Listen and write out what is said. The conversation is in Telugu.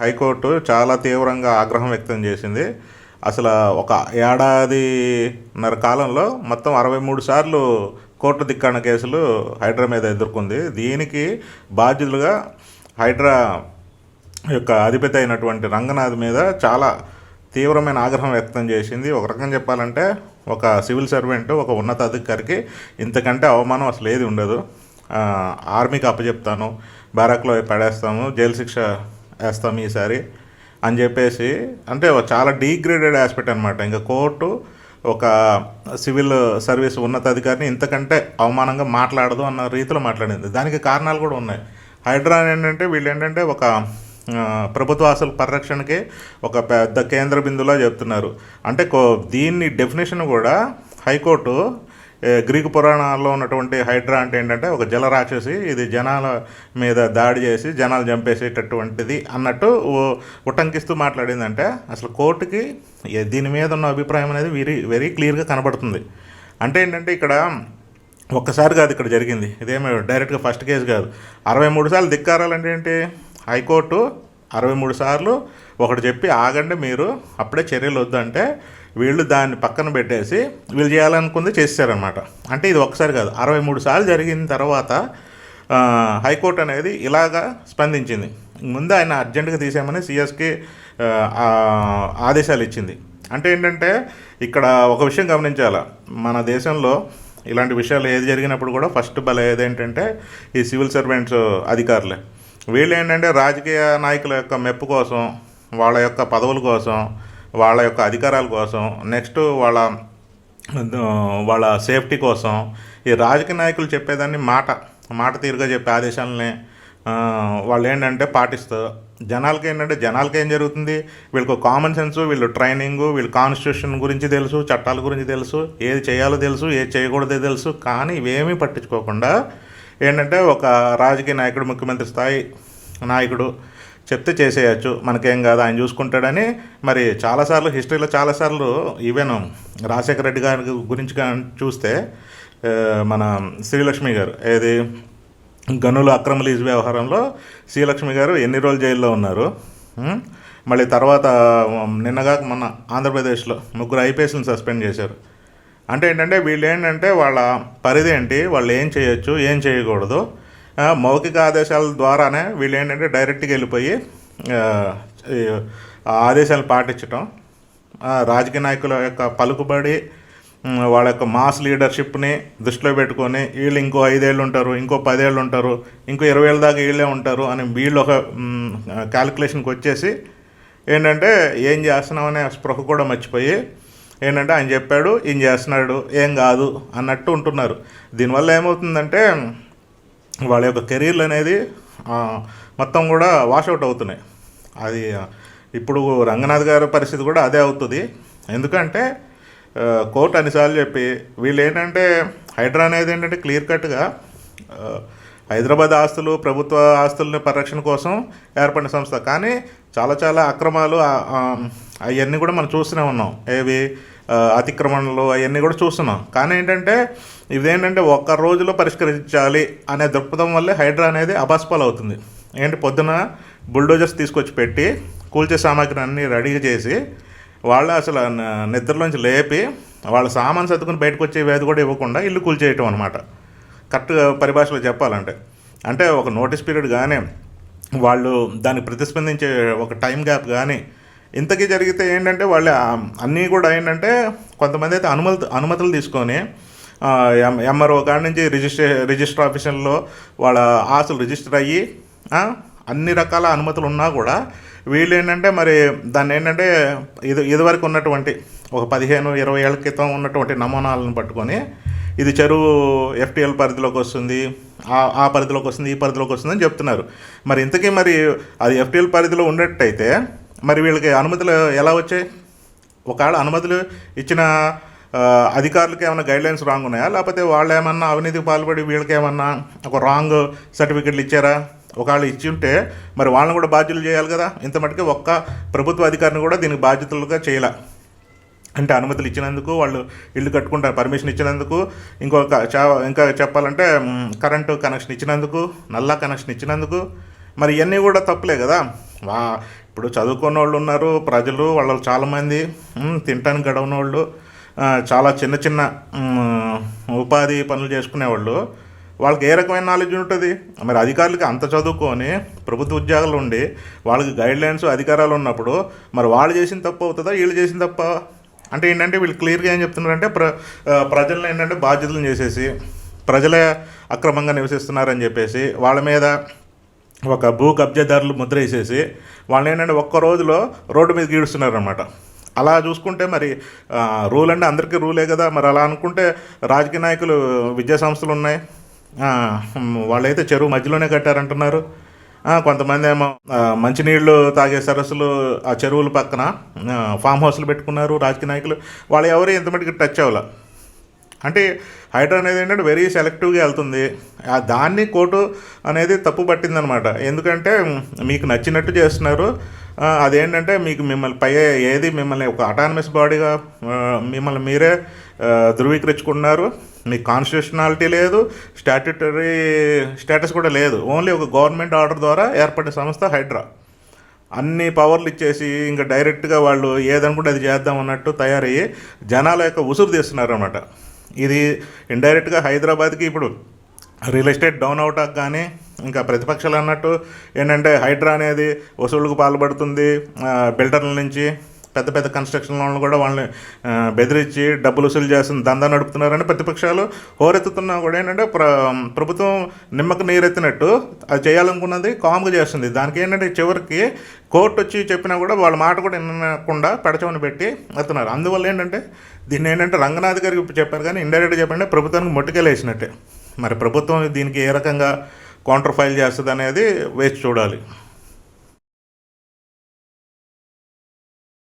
హైకోర్టు చాలా తీవ్రంగా ఆగ్రహం వ్యక్తం చేసింది. అసలు ఒక ఏడాదిన్నర కాలంలో మొత్తం 63 సార్లు కోర్టు ధిక్కరణ కేసులు హైడ్రా మీద ఎదుర్కొంది. దీనికి బాధ్యులుగా హైడ్రా యొక్క అధిపతి అయినటువంటి రంగనాథ్ మీద చాలా తీవ్రమైన ఆగ్రహం వ్యక్తం చేసింది. ఒక రకంగా చెప్పాలంటే ఒక సివిల్ సర్వెంట్, ఒక ఉన్నతాధికారికి ఇంతకంటే అవమానం అసలు ఏది ఉండదు. ఆర్మీకి అప్పచెప్తాను, బ్యారాక్లో పడేస్తాము, జైలు శిక్ష వేస్తాము ఈసారి అని చెప్పేసి, అంటే చాలా డీగ్రేడెడ్ ఆస్పెక్ట్ అనమాట. ఇంకా కోర్టు ఒక సివిల్ సర్వీస్ ఉన్నతాధికారిని ఇంతకంటే అవమానంగా మాట్లాడదు అన్న రీతిలో మాట్లాడింది. దానికి కారణాలు కూడా ఉన్నాయి. హైడ్రా ఏంటంటే వీళ్ళు ఏంటంటే ఒక ప్రభుత్వ ఆస్తుల పరిరక్షణకి ఒక పెద్ద కేంద్ర బిందువులా చెప్తున్నారు. అంటే దీన్ని డెఫినేషన్ కూడా హైకోర్టు గ్రీకు పురాణాల్లో ఉన్నటువంటి హైడ్రా అంటే ఏంటంటే ఒక జలరాక్షసి, ఇది జనాల మీద దాడి చేసి జనాలు చంపేసేటటువంటిది అన్నట్టు ఉటంకిస్తూ మాట్లాడిందంటే అసలు కోర్టుకి దీని మీద ఉన్న అభిప్రాయం అనేది వెరీ వెరీ క్లియర్గా కనబడుతుంది. అంటే ఏంటంటే ఇక్కడ ఒక్కసారి కాదు ఇక్కడ జరిగింది, ఇదేమో డైరెక్ట్గా ఫస్ట్ కేసు కాదు. 63 సార్లు ధిక్కారాలంటే ఏంటి? హైకోర్టు 63 సార్లు ఒకటి చెప్పి ఆగండి మీరు, అప్పుడే చర్యలు వద్దంటే వీళ్ళు దాన్ని పక్కన పెట్టేసి వీళ్ళు చేయాలనుకుంది చేశారనమాట. అంటే ఇది ఒకసారి కాదు, 63 సార్లు జరిగిన తర్వాత హైకోర్టు అనేది ఇలాగా స్పందించింది. ముందు ఆయన అర్జెంటుగా తీసేయమని సిఎస్కి ఆదేశాలు ఇచ్చింది. అంటే ఏంటంటే ఇక్కడ ఒక విషయం గమనించాల, మన దేశంలో ఇలాంటి విషయాలు ఏది జరిగినప్పుడు కూడా ఫస్ట్ బల ఏదేంటంటే ఈ సివిల్ సర్వెంట్స్ అధికారులే. వీళ్ళు ఏంటంటే రాజకీయ నాయకుల యొక్క మెప్పు కోసం, వాళ్ళ యొక్క పదవుల కోసం, వాళ్ళ యొక్క అధికారాల కోసం, నెక్స్ట్ వాళ్ళ సేఫ్టీ కోసం ఈ రాజకీయ నాయకులు చెప్పేదాన్ని మాట తీరుగా చెప్పే ఆదేశాలని వాళ్ళు ఏంటంటే పాటిస్తూ, జనాలకి ఏం జరుగుతుంది, వీళ్ళకు కామన్ సెన్స్, వీళ్ళు ట్రైనింగు, వీళ్ళు కాన్స్టిట్యూషన్ గురించి తెలుసు, చట్టాల గురించి తెలుసు, ఏది చేయాలో తెలుసు, ఏది చేయకూడదో తెలుసు. కానీ ఇవేమీ పట్టించుకోకుండా ఏంటంటే ఒక రాజకీయ నాయకుడు, ముఖ్యమంత్రి స్థాయి నాయకుడు చెప్తే చేసేయచ్చు, మనకేం కాదు, ఆయన చూసుకుంటాడని. మరి చాలాసార్లు హిస్టరీలో చాలాసార్లు ఈవెన్ రాజశేఖర రెడ్డి గారి గురించి చూస్తే మన శ్రీలక్ష్మి గారు ఏది గనుల అక్రమ లీజు వ్యవహారంలో శ్రీలక్ష్మి గారు ఎన్ని రోజులు జైల్లో ఉన్నారు. మళ్ళీ తర్వాత నిన్నగా మొన్న ఆంధ్రప్రదేశ్లో 3 ఐపీఎస్లను సస్పెండ్ చేశారు. అంటే ఏంటంటే వీళ్ళు ఏంటంటే వాళ్ళ పరిధి ఏంటి, వాళ్ళు ఏం చేయొచ్చు, ఏం చేయకూడదు, మౌఖిక ఆదేశాల ద్వారానే వీళ్ళు ఏంటంటే డైరెక్ట్గా వెళ్ళిపోయి ఆదేశాలు పాటించటం, రాజకీయ నాయకుల యొక్క పలుకుబడి, వాళ్ళ యొక్క మాస్ లీడర్షిప్ని దృష్టిలో పెట్టుకొని వీళ్ళు ఇంకో 5 ఏళ్ళు ఉంటారు, ఇంకో 10 ఏళ్ళు ఉంటారు, ఇంకో 20 ఏళ్ళ దాకా వీళ్ళే ఉంటారు అని వీళ్ళు ఒక క్యాలిక్యులేషన్కి వచ్చేసి ఏంటంటే ఏం చేస్తున్నామనే స్పృహ కూడా మర్చిపోయి ఏంటంటే ఆయన చెప్పాడు, ఈయన చేస్తున్నాడు, ఏం కాదు అన్నట్టు ఉంటున్నారు. దీనివల్ల ఏమవుతుందంటే వాళ్ళ యొక్క కెరీర్లు అనేది మొత్తం కూడా వాషౌట్ అవుతున్నాయి. అది ఇప్పుడు రంగనాథ్ గారి పరిస్థితి కూడా అదే అవుతుంది. ఎందుకంటే కోర్టు అన్నిసార్లు చెప్పి వీళ్ళు ఏంటంటే హైడ్రా అనేది ఏంటంటే క్లియర్ కట్గా హైదరాబాద్ ఆస్తులు, ప్రభుత్వ ఆస్తుల పరిరక్షణ కోసం ఏర్పడిన సంస్థ. కానీ చాలా అక్రమాలు అవన్నీ కూడా మనం చూస్తూనే ఉన్నాం, ఏవి అతిక్రమణలు అవన్నీ కూడా చూస్తున్నాం. కానీ ఏంటంటే ఇదేంటంటే ఒక్క రోజులో పరిష్కరించాలి అనే దృక్పథం వల్లే హైడ్రా అనేది అబాస్పాలు అవుతుంది. ఏంటి పొద్దున బుల్డోజర్స్ తీసుకొచ్చి పెట్టి కూల్చే సామాగ్రిని అన్నీ రెడీ చేసి వాళ్ళు అసలు నిద్రలోంచి లేపి వాళ్ళ సామాన్ సర్దుకుని బయటకు వచ్చే వేది కూడా ఇవ్వకుండా ఇల్లు కూల్చేయటం అనమాట. కరెక్ట్గా పరిభాషలో చెప్పాలంటే అంటే ఒక నోటీస్ పీరియడ్ కానీ వాళ్ళు దానికి ప్రతిస్పందించే ఒక టైం గ్యాప్ కానీ ఇంతకీ జరిగితే ఏంటంటే వాళ్ళు అన్నీ కూడా ఏంటంటే కొంతమంది అయితే అనుమతులు తీసుకొని ఎంఆర్ఓ కాడి నుంచి రిజిస్టర్ ఆఫీసుల్లో వాళ్ళ ఆస్తులు రిజిస్టర్ అయ్యి అన్ని రకాల అనుమతులు ఉన్నా కూడా వీళ్ళు ఏంటంటే మరి దాన్ని ఏంటంటే ఇదివరకు ఉన్నటువంటి ఒక 15-20 ఏళ్ళ క్రితం ఉన్నటువంటి నమూనాలను పట్టుకొని ఇది చెరువు ఎఫ్టీఎల్ పరిధిలోకి వస్తుంది, ఆ పరిధిలోకి వస్తుంది, ఈ పరిధిలోకి వస్తుంది అని చెప్తున్నారు. మరి ఇంతకీ మరి అది ఎఫ్టీఎల్ పరిధిలో ఉన్నట్టయితే మరి వీళ్ళకి అనుమతులు ఎలా వచ్చాయి? ఒకవేళ అనుమతులు ఇచ్చిన అధికారులకి ఏమైనా గైడ్లైన్స్ రాంగ్ ఉన్నాయా, లేకపోతే వాళ్ళు ఏమన్నా అవినీతికి పాల్పడి వీళ్ళకి ఏమన్నా ఒక రాంగ్ సర్టిఫికెట్లు ఇచ్చారా? ఒకవేళ ఇచ్చి ఉంటే మరి వాళ్ళని కూడా బాధ్యులు చేయాలి కదా. ఇంత మటుకు ఒక్క ప్రభుత్వ అధికారిని కూడా దీనికి బాధ్యతలుగా చేయాల. అంటే అనుమతులు ఇచ్చినందుకు, వాళ్ళు ఇల్లు కట్టుకుంటారు పర్మిషన్ ఇచ్చినందుకు, ఇంకా చెప్పాలంటే కరెంటు కనెక్షన్ ఇచ్చినందుకు, నల్లా కనెక్షన్ ఇచ్చినందుకు, మరి ఇవన్నీ కూడా తప్పులే కదా. ఇప్పుడు చదువుకున్న వాళ్ళు ఉన్నారు, ప్రజలు వాళ్ళు చాలామంది తినటానికి గడవని వాళ్ళు, చాలా చిన్న చిన్న ఉపాధి పనులు చేసుకునేవాళ్ళు. వాళ్ళకి ఏ రకమైన నాలెడ్జ్ ఉంటుంది? మరి అధికారులకి అంత చదువుకొని ప్రభుత్వ ఉద్యోగాలు ఉండి వాళ్ళకి గైడ్లైన్స్ అధికారాలు ఉన్నప్పుడు మరి వాళ్ళు చేసిన తప్పు అవుతుందా, వీళ్ళు చేసిన తప్ప? అంటే ఏంటంటే వీళ్ళు క్లియర్గా ఏం చెప్తున్నారంటే ప్రజలను ఏంటంటే బాధ్యతలను చేసేసి ప్రజలే అక్రమంగా నివసిస్తున్నారని చెప్పేసి వాళ్ళ మీద ఒక భూ కబ్జాదారులు ముద్ర వేసేసి వాళ్ళు ఏంటంటే ఒక్క రోజులో రోడ్డు మీద గీడుస్తున్నారు అనమాట. అలా చూసుకుంటే మరి రూల్ అంటే అందరికీ రూలే కదా. మరి అలా అనుకుంటే రాజకీయ నాయకులు, విద్యా సంస్థలు ఉన్నాయి, వాళ్ళైతే చెరువు మధ్యలోనే కట్టారంటున్నారు. కొంతమంది ఏమో మంచినీళ్ళు తాగే సరస్సులు ఆ చెరువుల పక్కన ఫామ్ హౌస్లు పెట్టుకున్నారు రాజకీయ నాయకులు. వాళ్ళు ఎవరు ఎంతమటికి టచ్ అవ్వాలి. అంటే హైడ్రా అనేది ఏంటంటే వెరీ సెలెక్టివ్గా వెళ్తుంది. దాన్ని కోర్టు అనేది తప్పు పట్టిందనమాట. ఎందుకంటే మీకు నచ్చినట్టు చేస్తున్నారు. అదేంటంటే మిమ్మల్ని ఏది మిమ్మల్ని ఒక అటానమస్ బాడీగా మిమ్మల్ని మీరే ధృవీకరించుకున్నారు. మీకు కాన్స్టిట్యూషనాలిటీ లేదు, స్టాట్యుటరీ స్టేటస్ కూడా లేదు. ఓన్లీ ఒక గవర్నమెంట్ ఆర్డర్ ద్వారా ఏర్పడిన సంస్థ హైడ్రా. అన్ని పవర్లు ఇచ్చేసి ఇంకా డైరెక్ట్గా వాళ్ళు ఏదనుకుంటే అది చేద్దాం అన్నట్టు తయారయ్యి జనాల యొక్క ఉసురు తీస్తున్నారు అన్నమాట. ఇది ఇండైరెక్ట్గా హైదరాబాద్కి ఇప్పుడు రియల్ ఎస్టేట్ డౌన్ అవటానికి కానీ, ఇంకా ప్రతిపక్షాలు అన్నట్టు ఏంటంటే హైడ్రా అనేది వసూళ్లకు పాల్పడుతుంది. బిల్డర్ల నుంచి పెద్ద పెద్ద కన్స్ట్రక్షన్ లోన్లు కూడా వాళ్ళని బెదిరించి డబ్బులు వసూలు చేస్తున్న దందా నడుపుతున్నారని ప్రతిపక్షాలు హోరెత్తుతున్నా కూడా ఏంటంటే ప్రభుత్వం నిమ్మకు నీరెత్తినట్టు అది చేయాలనుకున్నది కామ్గా చేస్తుంది. దానికి ఏంటంటే చివరికి కోర్టు వచ్చి చెప్పినా కూడా వాళ్ళ మాట కూడా వినకుండా పెడచమని పెట్టి వెళ్తున్నారు. అందువల్ల ఏంటంటే దీన్ని ఏంటంటే రంగనాథ్ గారికి చెప్పారు కానీ ఇండైరెక్ట్గా చెప్పండి ప్రభుత్వానికి మొట్టుకెళ్ళేసినట్టే. మరి ప్రభుత్వం దీనికి ఏ రకంగా కౌంటర్ ఫైల్ చేస్తుంది అనేది వేచి చూడాలి.